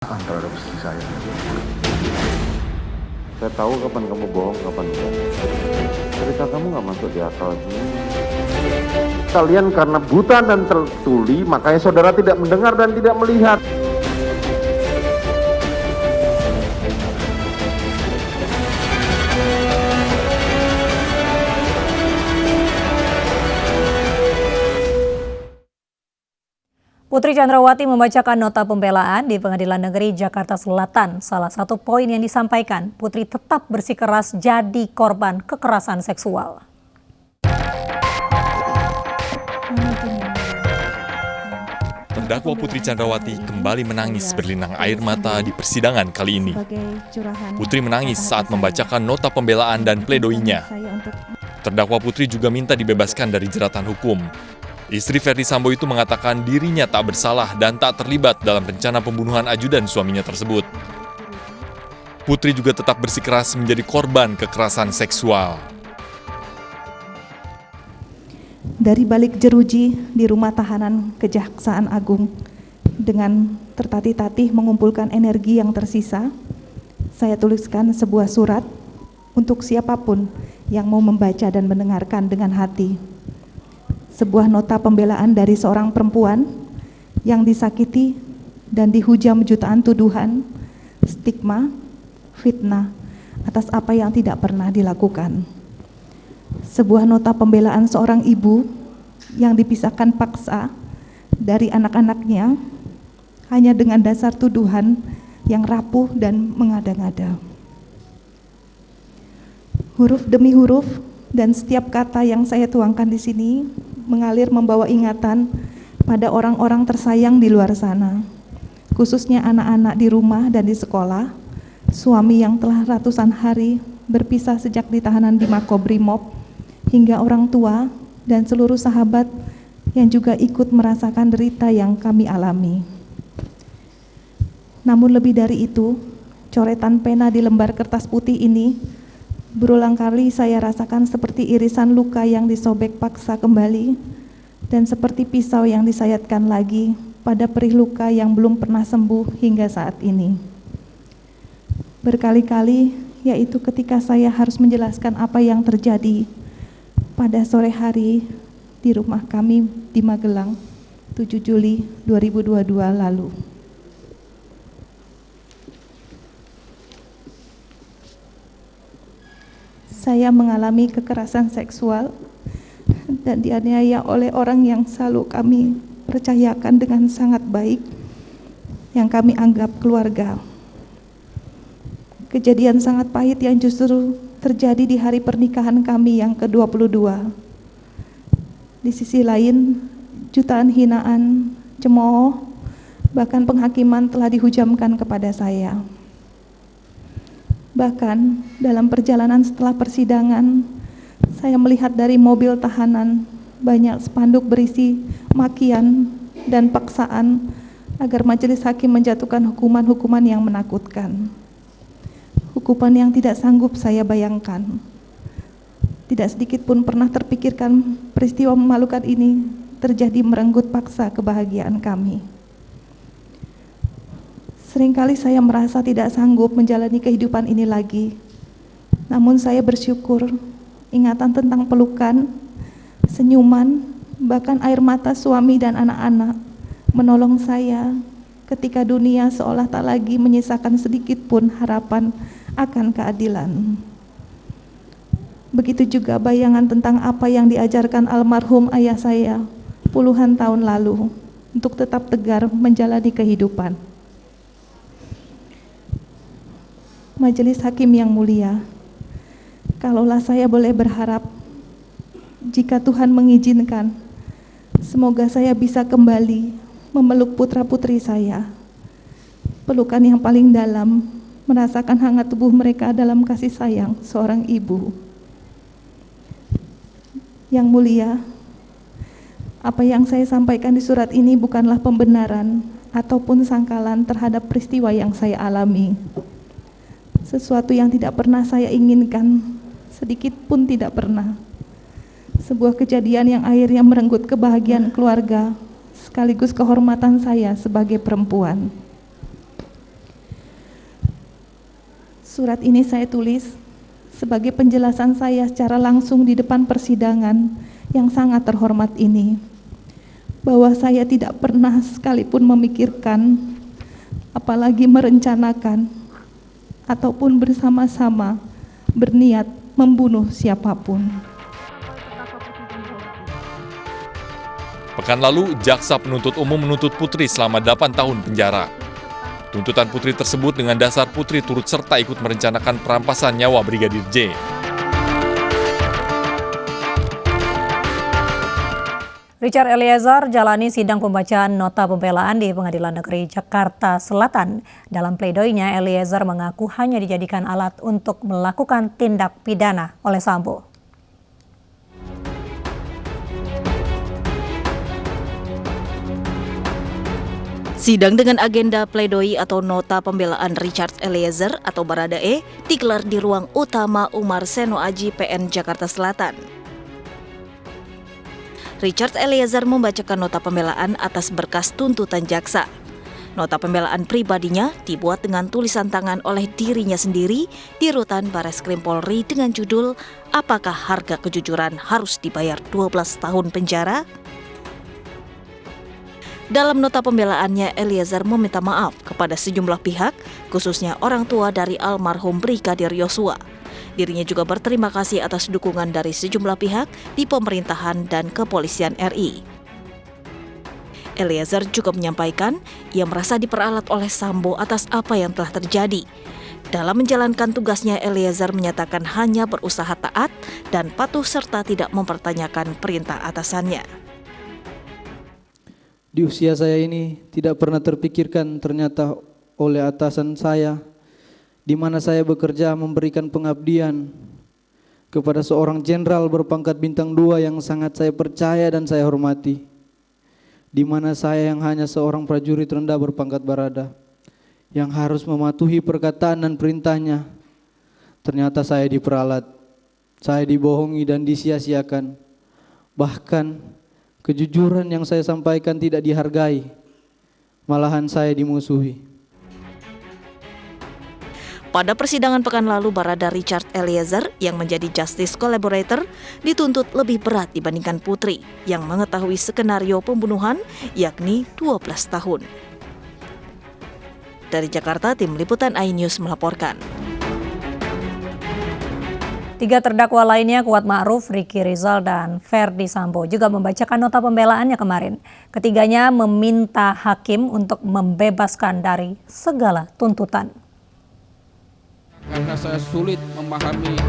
Terhadap istri saya. Saya tahu kapan kamu bohong, kapan enggak. Cerita kamu nggak masuk di akal sih. Kalian karena buta dan tertuli, makanya saudara tidak mendengar dan tidak melihat. Putri Chandrawati membacakan nota pembelaan di Pengadilan Negeri Jakarta Selatan. Salah satu poin yang disampaikan, Putri tetap bersikeras jadi korban kekerasan seksual. Terdakwa Putri Chandrawati kembali menangis berlinang air mata di persidangan kali ini. Putri menangis saat membacakan nota pembelaan dan pledoinya. Terdakwa Putri juga minta dibebaskan dari jeratan hukum. Istri Ferdy Sambo itu mengatakan dirinya tak bersalah dan tak terlibat dalam rencana pembunuhan ajudan suaminya tersebut. Putri juga tetap bersikeras menjadi korban kekerasan seksual. Dari balik jeruji di rumah tahanan Kejaksaan Agung, dengan tertatih-tatih mengumpulkan energi yang tersisa, saya tuliskan sebuah surat untuk siapapun yang mau membaca dan mendengarkan dengan hati. Sebuah nota pembelaan dari seorang perempuan yang disakiti dan dihujam jutaan tuduhan, stigma, fitnah atas apa yang tidak pernah dilakukan. Sebuah nota pembelaan seorang ibu yang dipisahkan paksa dari anak-anaknya hanya dengan dasar tuduhan yang rapuh dan mengada-ngada. Huruf demi huruf dan setiap kata yang saya tuangkan di sini mengalir membawa ingatan pada orang-orang tersayang di luar sana, khususnya anak-anak di rumah dan di sekolah, suami yang telah ratusan hari berpisah sejak ditahanan di Makobrimob, hingga orang tua dan seluruh sahabat yang juga ikut merasakan derita yang kami alami. Namun lebih dari itu, coretan pena di lembar kertas putih ini berulang kali saya rasakan seperti irisan luka yang disobek paksa kembali dan seperti pisau yang disayatkan lagi pada perih luka yang belum pernah sembuh hingga saat ini. Berkali-kali, yaitu ketika saya harus menjelaskan apa yang terjadi pada sore hari di rumah kami di Magelang, 7 Juli 2022 lalu. Saya mengalami kekerasan seksual dan dianiaya oleh orang yang selalu kami percayakan dengan sangat baik, yang kami anggap keluarga. Kejadian sangat pahit yang justru terjadi di hari pernikahan kami yang ke-22. Di sisi lain, jutaan hinaan, cemooh, bahkan penghakiman telah dihujamkan kepada saya. Bahkan dalam perjalanan setelah persidangan, saya melihat dari mobil tahanan banyak spanduk berisi makian dan paksaan agar majelis hakim menjatuhkan hukuman-hukuman yang menakutkan. Hukuman yang tidak sanggup saya bayangkan. Tidak sedikit pun pernah terpikirkan peristiwa memalukan ini terjadi merenggut paksa kebahagiaan kami. Seringkali saya merasa tidak sanggup menjalani kehidupan ini lagi. Namun saya bersyukur ingatan tentang pelukan, senyuman, bahkan air mata suami dan anak-anak menolong saya ketika dunia seolah tak lagi menyisakan sedikit pun harapan akan keadilan. Begitu juga bayangan tentang apa yang diajarkan almarhum ayah saya puluhan tahun lalu untuk tetap tegar menjalani kehidupan. Majelis Hakim yang mulia, kalaulah saya boleh berharap, jika Tuhan mengizinkan, semoga saya bisa kembali memeluk putra-putri saya. Pelukan yang paling dalam, merasakan hangat tubuh mereka dalam kasih sayang seorang ibu. Yang mulia, apa yang saya sampaikan di surat ini bukanlah pembenaran ataupun sangkalan terhadap peristiwa yang saya alami. Sesuatu yang tidak pernah saya inginkan, sedikit pun tidak pernah. Sebuah kejadian yang akhirnya merenggut kebahagiaan keluarga, sekaligus kehormatan saya sebagai perempuan. Surat ini saya tulis sebagai penjelasan saya secara langsung di depan persidangan yang sangat terhormat ini, bahwa saya tidak pernah sekalipun memikirkan, apalagi merencanakan, ataupun bersama-sama berniat membunuh siapapun. Pekan lalu, jaksa penuntut umum menuntut Putri selama 8 tahun penjara. Tuntutan Putri tersebut dengan dasar Putri turut serta ikut merencanakan perampasan nyawa Brigadir J. Richard Eliezer jalani sidang pembacaan nota pembelaan di Pengadilan Negeri Jakarta Selatan. Dalam pledoinya, Eliezer mengaku hanya dijadikan alat untuk melakukan tindak pidana oleh Sambo. Sidang dengan agenda pledoi atau nota pembelaan Richard Eliezer atau Baradae digelar di ruang utama Umar Seno Aji PN Jakarta Selatan. Richard Eliezer membacakan nota pembelaan atas berkas tuntutan jaksa. Nota pembelaan pribadinya dibuat dengan tulisan tangan oleh dirinya sendiri di rutan Bareskrim Polri dengan judul "Apakah harga kejujuran harus dibayar 12 tahun penjara?" Dalam nota pembelaannya, Eliezer meminta maaf kepada sejumlah pihak, khususnya orang tua dari almarhum Brigadir Yosua. Dirinya juga berterima kasih atas dukungan dari sejumlah pihak di pemerintahan dan kepolisian RI. Eliezer juga menyampaikan ia merasa diperalat oleh Sambo atas apa yang telah terjadi. Dalam menjalankan tugasnya, Eliezer menyatakan hanya berusaha taat dan patuh serta tidak mempertanyakan perintah atasannya. Di usia saya ini tidak pernah terpikirkan ternyata oleh atasan saya, di mana saya bekerja memberikan pengabdian kepada seorang jenderal berpangkat bintang 2 yang sangat saya percaya dan saya hormati, di mana saya yang hanya seorang prajurit rendah berpangkat barada, yang harus mematuhi perkataan dan perintahnya. Ternyata saya diperalat, saya dibohongi dan disia-siakan. Bahkan kejujuran yang saya sampaikan tidak dihargai, malahan saya dimusuhi. Pada persidangan pekan lalu, Barada Richard Eliezer yang menjadi justice collaborator dituntut lebih berat dibandingkan Putri yang mengetahui skenario pembunuhan, yakni 12 tahun. Dari Jakarta, tim liputan iNews melaporkan. 3 terdakwa lainnya, Kuat Ma'ruf, Ricky Rizal, dan Ferdi Sambo juga membacakan nota pembelaannya kemarin. Ketiganya meminta hakim untuk membebaskan dari segala tuntutan. Karena saya sulit memahami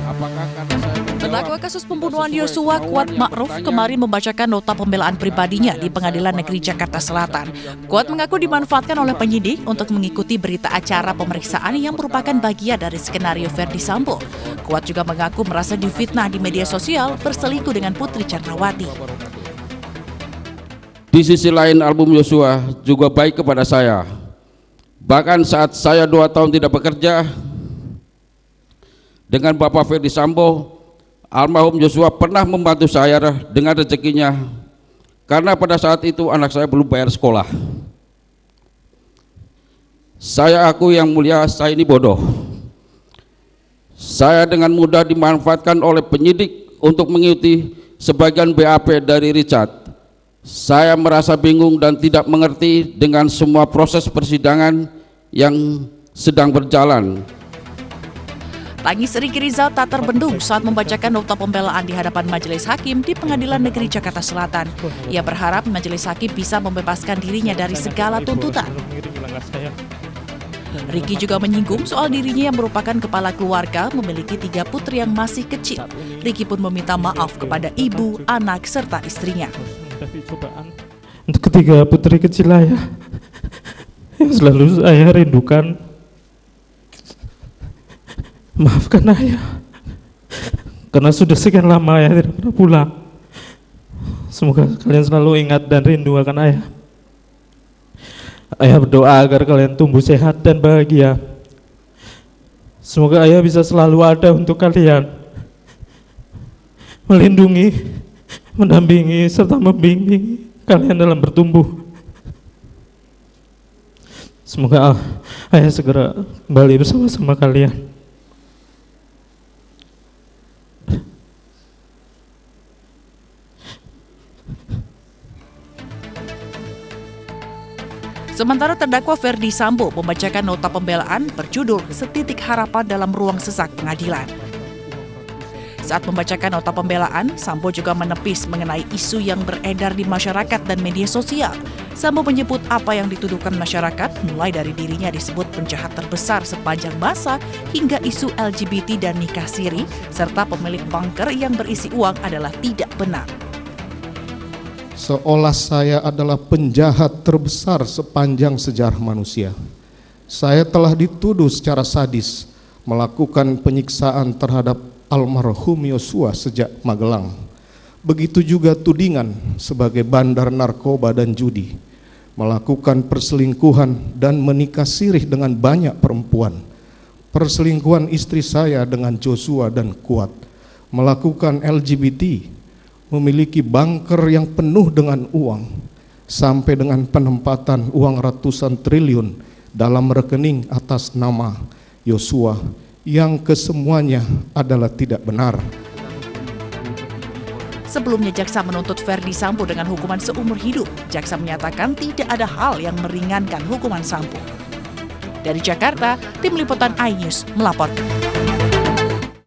apakah karena saya terdakwa kasus pembunuhan Yosua, Kuat Ma'ruf, kemarin membacakan nota pembelaan pribadinya di Pengadilan Negeri Jakarta Selatan. Kuat mengaku dimanfaatkan oleh penyidik untuk mengikuti berita acara pemeriksaan yang merupakan bagian dari skenario Ferdi Sambo. Kuat juga mengaku merasa difitnah di media sosial berselingkuh dengan Putri Chandrawati. di sisi lain album Yosua juga baik kepada saya. Bahkan saat saya 2 tahun tidak bekerja dengan Bapak Ferdi Sambo, almarhum Yosua pernah membantu saya dengan rezekinya, karena pada saat itu anak saya belum bayar sekolah. Saya akui yang mulia, saya ini bodoh. Saya dengan mudah dimanfaatkan oleh penyidik untuk mengikuti sebagian BAP dari Richard. Saya merasa bingung dan tidak mengerti dengan semua proses persidangan yang sedang berjalan. Tangis Ricky Rizal tak terbendung saat membacakan nota pembelaan di hadapan majelis hakim di Pengadilan Negeri Jakarta Selatan. Ia berharap majelis hakim bisa membebaskan dirinya dari segala tuntutan. Ricky juga menyinggung soal dirinya yang merupakan kepala keluarga memiliki 3 putri yang masih kecil. Ricky pun meminta maaf kepada ibu, anak, serta istrinya. Untuk ketiga putri kecil ayah yang selalu saya rindukan, maafkan ayah karena sudah sekian lama ayah tidak pernah pulang. Semoga kalian selalu ingat dan rindu akan ayah. Ayah berdoa agar kalian tumbuh sehat dan bahagia. Semoga ayah bisa selalu ada untuk kalian, melindungi, mendampingi, serta membimbing kalian dalam bertumbuh. Semoga ayah segera kembali bersama-sama kalian. Sementara terdakwa Ferdi Sambo membacakan nota pembelaan berjudul Setitik Harapan dalam Ruang Sesak Pengadilan. Saat membacakan nota pembelaan, Sambo juga menepis mengenai isu yang beredar di masyarakat dan media sosial. Sambo menyebut apa yang dituduhkan masyarakat, mulai dari dirinya disebut penjahat terbesar sepanjang masa, hingga isu LGBT dan nikah siri, serta pemilik bunker yang berisi uang adalah tidak benar. Seolah saya adalah penjahat terbesar sepanjang sejarah manusia. Saya telah dituduh secara sadis melakukan penyiksaan terhadap almarhum Yosua sejak Magelang. Begitu juga tudingan sebagai bandar narkoba dan judi, melakukan perselingkuhan dan menikah sirih dengan banyak perempuan, perselingkuhan istri saya dengan Joshua dan Kuat, melakukan LGBT, memiliki bunker yang penuh dengan uang, sampai dengan penempatan uang ratusan triliun dalam rekening atas nama Yosua, yang kesemuanya adalah tidak benar. Sebelumnya jaksa menuntut Ferdi Sambo dengan hukuman seumur hidup. Jaksa menyatakan tidak ada hal yang meringankan hukuman Sambo. Dari Jakarta, Tim Liputan iNews melaporkan.